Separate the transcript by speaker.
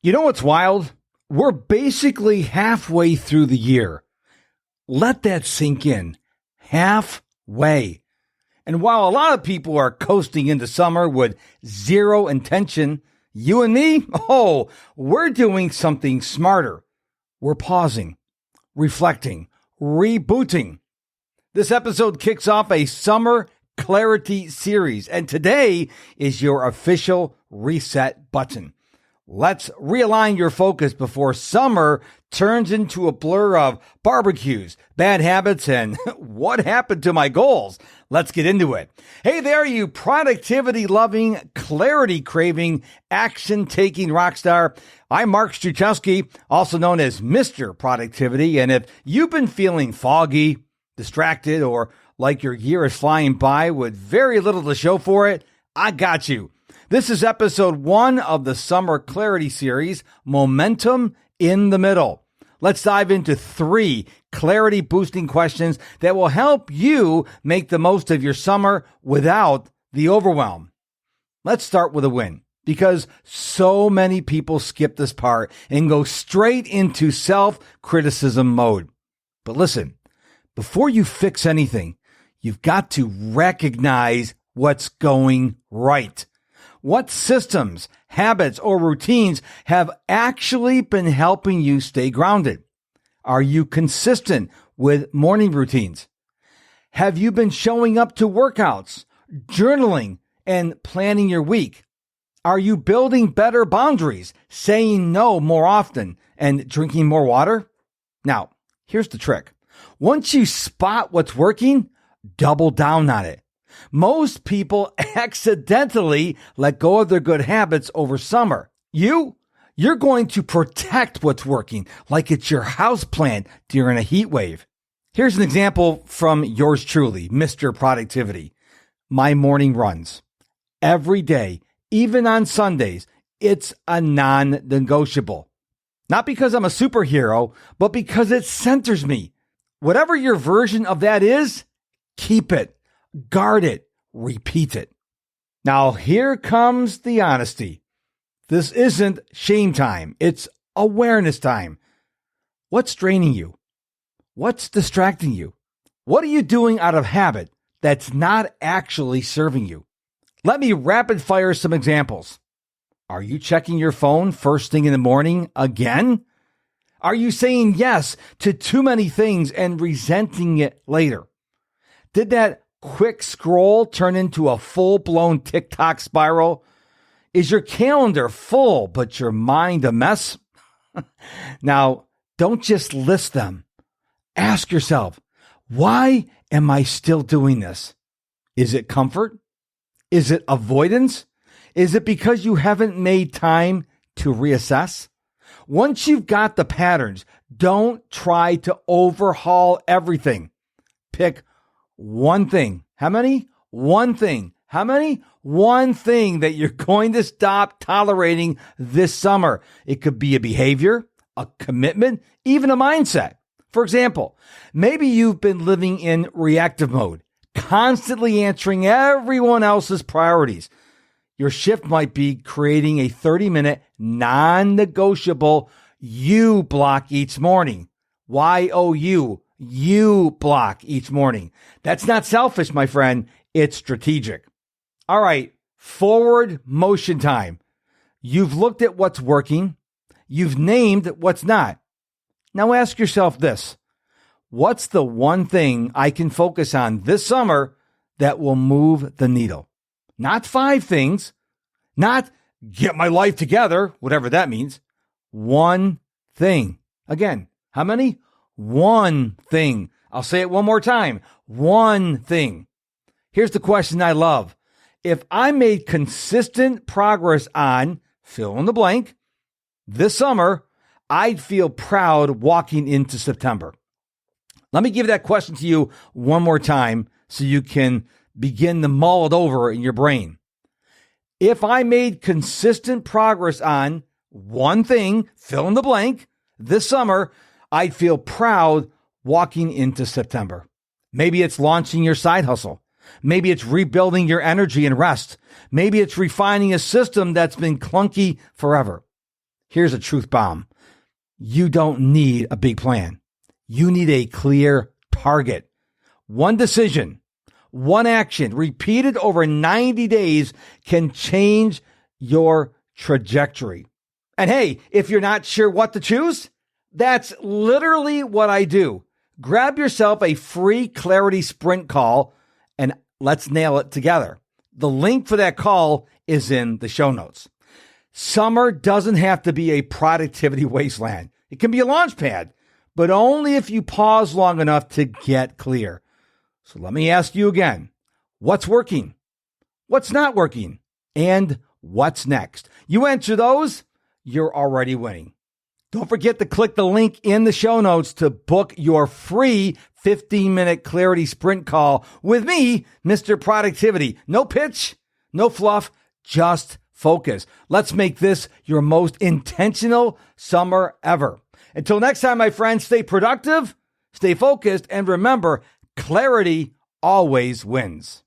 Speaker 1: You know what's wild? We're basically halfway through the year. Let that sink in. Halfway. And while a lot of people are coasting into summer with zero intention, you and me, we're doing something smarter. We're pausing, reflecting, rebooting. This episode kicks off a summer clarity series, and today is your official reset button. Let's realign your focus before summer turns into a blur of barbecues, bad habits, and what happened to my goals. Let's get into it. Hey there, you productivity-loving, clarity-craving, action-taking rock star. I'm Mark Struczewski, also known as Mr. Productivity, and if you've been feeling foggy, distracted, or like your year is flying by with very little to show for it, I got you. This is episode 1 of the Summer Clarity Series, Momentum in the Middle. Let's dive into 3 clarity-boosting questions that will help you make the most of your summer without the overwhelm. Let's start with a win, because so many people skip this part and go straight into self-criticism mode. But listen, before you fix anything, you've got to recognize what's going right. What systems, habits, or routines have actually been helping you stay grounded? Are you consistent with morning routines? Have you been showing up to workouts, journaling, and planning your week? Are you building better boundaries, saying no more often, and drinking more water? Now, here's the trick. Once you spot what's working, double down on it. Most people accidentally let go of their good habits over summer. You're going to protect what's working like it's your house plant during a heat wave. Here's an example from yours truly, Mr. Productivity. My morning runs. Every day, even on Sundays, it's a non-negotiable. Not because I'm a superhero, but because it centers me. Whatever your version of that is, keep it. Guard it, repeat it. Now, here comes the honesty. This isn't shame time. It's awareness time. What's draining you? What's distracting you? What are you doing out of habit that's not actually serving you? Let me rapid fire some examples. Are you checking your phone first thing in the morning again? Are you saying yes to too many things and resenting it later? Did that quick scroll turn into a full-blown TikTok spiral? Is your calendar full, but your mind a mess? Now, don't just list them. Ask yourself, why am I still doing this? Is it comfort? Is it avoidance? Is it because you haven't made time to reassess? Once you've got the patterns, don't try to overhaul everything. Pick one thing. How many? One thing. How many? One thing that you're going to stop tolerating this summer. It could be a behavior, a commitment, even a mindset. For example, maybe you've been living in reactive mode, constantly answering everyone else's priorities. Your shift might be creating a 30-minute non-negotiable you block each morning. YOU. You block each morning. That's not selfish, my friend. It's strategic. All right, forward motion time. You've looked at what's working. You've named what's not. Now ask yourself this. What's the one thing I can focus on this summer that will move the needle? Not 5 things. Not get my life together, whatever that means. One thing. Again, how many? One thing. I'll say it one more time. One thing. Here's the question I love. If I made consistent progress on fill in the blank this summer, I'd feel proud walking into September. Let me give that question to you one more time so you can begin to mull it over in your brain. If I made consistent progress on one thing, fill in the blank, this summer, I'd feel proud walking into September. Maybe it's launching your side hustle. Maybe it's rebuilding your energy and rest. Maybe it's refining a system that's been clunky forever. Here's a truth bomb. You don't need a big plan. You need a clear target. One decision, one action, repeated over 90 days can change your trajectory. And hey, if you're not sure what to choose, that's literally what I do. Grab yourself a free clarity sprint call and let's nail it together. The link for that call is in the show notes. Summer doesn't have to be a productivity wasteland. It can be a launch pad, but only if you pause long enough to get clear. So let me ask you again, what's working? What's not working? And what's next? You answer those, you're already winning. Don't forget to click the link in the show notes to book your free 15-minute clarity sprint call with me, Mr. Productivity. No pitch, no fluff, just focus. Let's make this your most intentional summer ever. Until next time, my friends, stay productive, stay focused, and remember, clarity always wins.